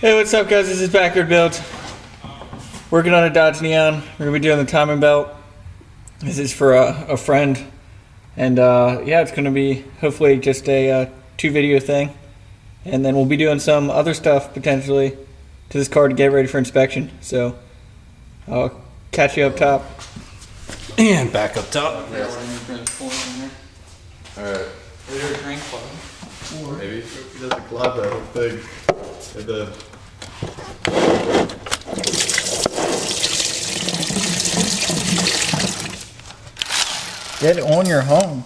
Hey, what's up, guys? This is Backward Build. Working on a Dodge Neon. We're gonna be doing the timing belt. This is for a friend, and yeah, it's gonna be hopefully just a 2-video thing, and then we'll be doing some other stuff potentially to this car to get ready for inspection. So I'll catch you up top. And back up top. Yeah. Alright. Maybe. He doesn't collab that whole thing. And then. Get on your home.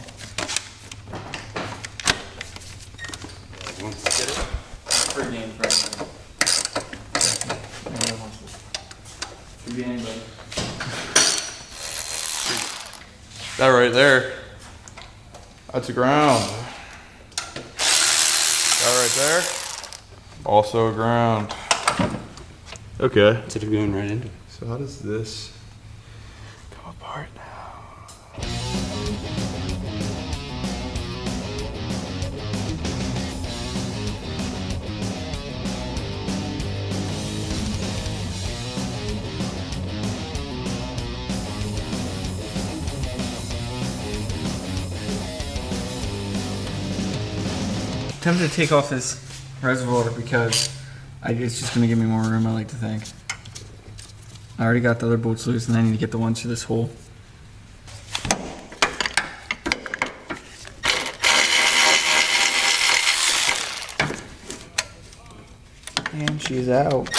Free game for anybody. That right there. That's a ground. That right there. Also a ground. Okay. Instead of going right into it. So how does this come apart now? Tempted to take off this reservoir because it's just gonna give me more room, I like to think. I already got the other bolts loose and I need to get the ones through this hole. And she's out.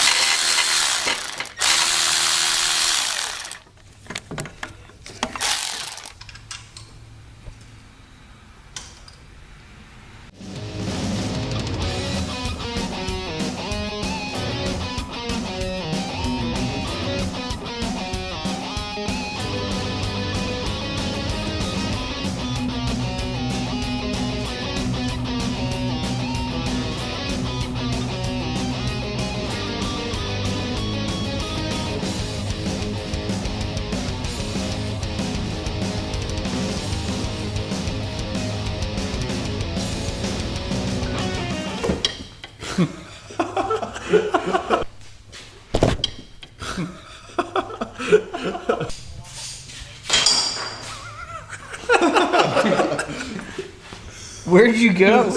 Where'd you go?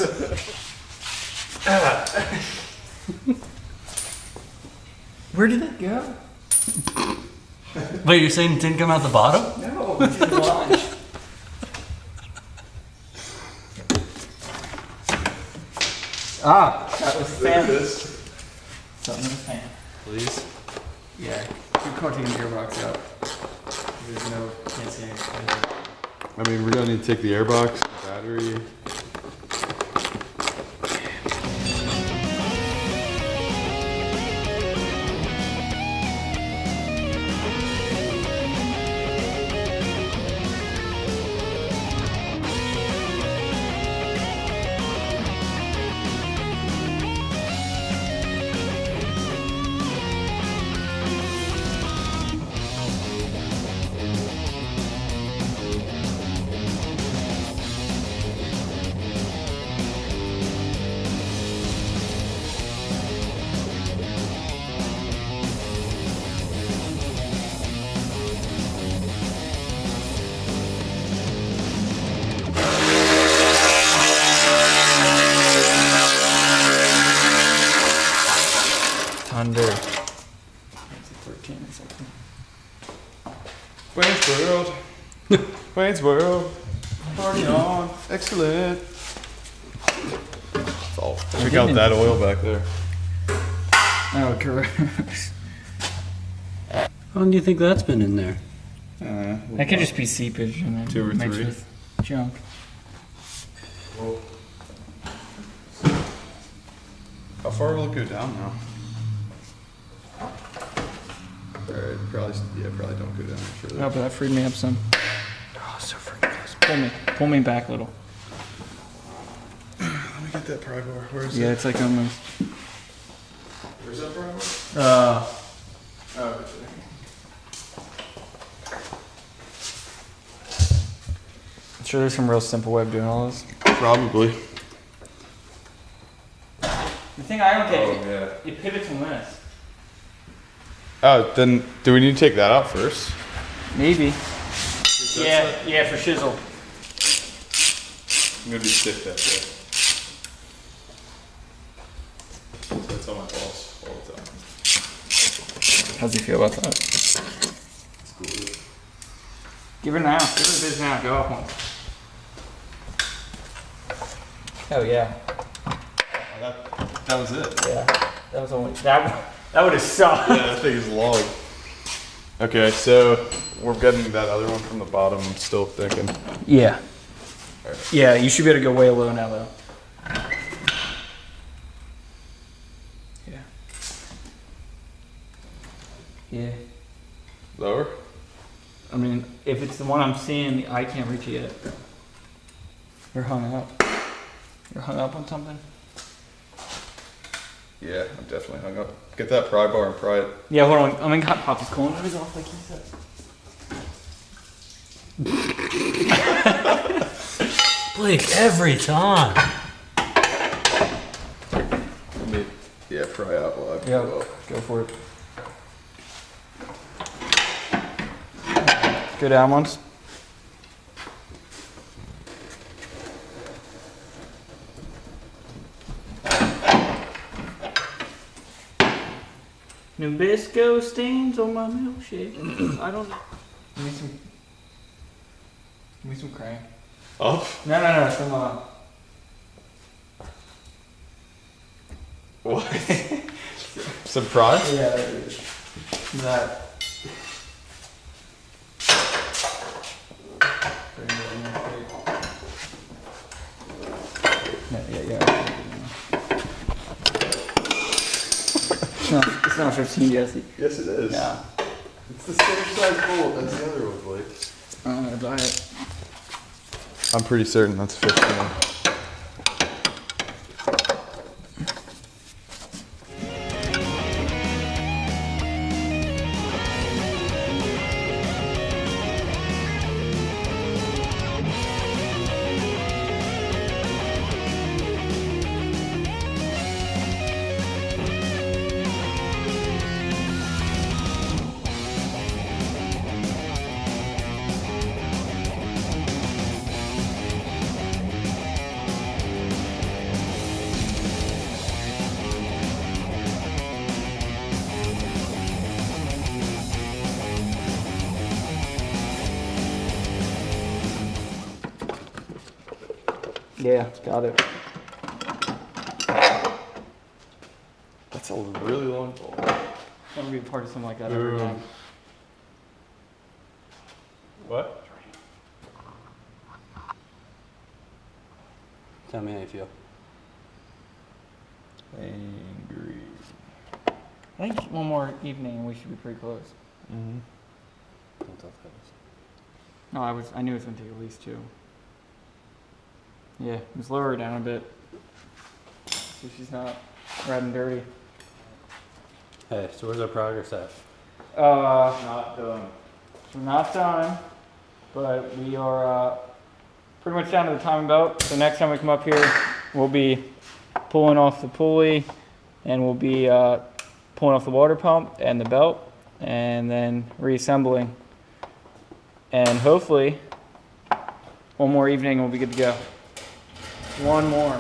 Where did it go? Wait, you're saying it didn't come out the bottom? No, it didn't launch. That was the fan. Something with the fan. Please. Yeah, keep cutting the gearbox out. There's no, can't see anything. I mean, we're gonna need to take the airbox, the battery. Under. It's a 13 or something. Wayne's World. Wayne's World. Party on. Excellent. That's all. Check out that oil back there. Oh, correct. How long do you think that's been in there? That could just be seepage and then 2 or mixed 3. with junk. How far will it go down now? Alright, probably don't go down any further. Oh, but that freed me up some. Oh, so freaking close. Pull me back a little. Let me get that pry bar. Where is it? Yeah, it's like almost. Where's that pry bar? Oh, I'm sure there's some real simple way of doing all this. Probably. The thing I don't Oh, get, yeah. it pivots on this. Oh, then do we need to take that out first? Maybe. Yeah, for shizzle. I'm gonna be stiff that day. That's on my balls all the time. How's he feel about that? It's cool. Give her now. Give her the biz now. Go up one. Oh yeah. That was it. Yeah. That was only that would have sucked. Yeah, that thing is long. Okay, so we're getting that other one from the bottom. I'm still thinking. Yeah. Yeah, you should be able to go way low now though. Yeah. Yeah. Lower? I mean, if it's the one I'm seeing, I can't reach it yet. You're hung up. You're hung up on something? Yeah, I'm definitely hung up. Get that pry bar and pry it. Yeah, hold on. I'm gonna pop his cylinders off like he said. Blake, every time. Let me, yeah, pry out while I Yeah, pull up. go for it. Go down once. Nabisco stains on my milkshake. I don't know. Give me some crank. Up? No, some What? Surprise? yeah, there it is. That. Yeah. It's not 15, Jesse. Yes, it is. Yeah. It's the same size bolt as the other one, Blake. I'm gonna buy it. I'm pretty certain that's 15. Yeah, got it. That's a really long bolt. I'm gonna be a part of something like that every time. What? Tell me how you feel. Angry. I think one more evening and we should be pretty close. Mm-hmm. Don't tell Travis. No, I knew it was gonna take at least 2. Yeah, let's lower her down a bit. So she's not riding dirty. Hey, so where's our progress at? Not done. We're not done, but we are pretty much down to the timing belt. So next time we come up here, we'll be pulling off the pulley and we'll be pulling off the water pump and the belt and then reassembling. And hopefully, one more evening and we'll be good to go. One more.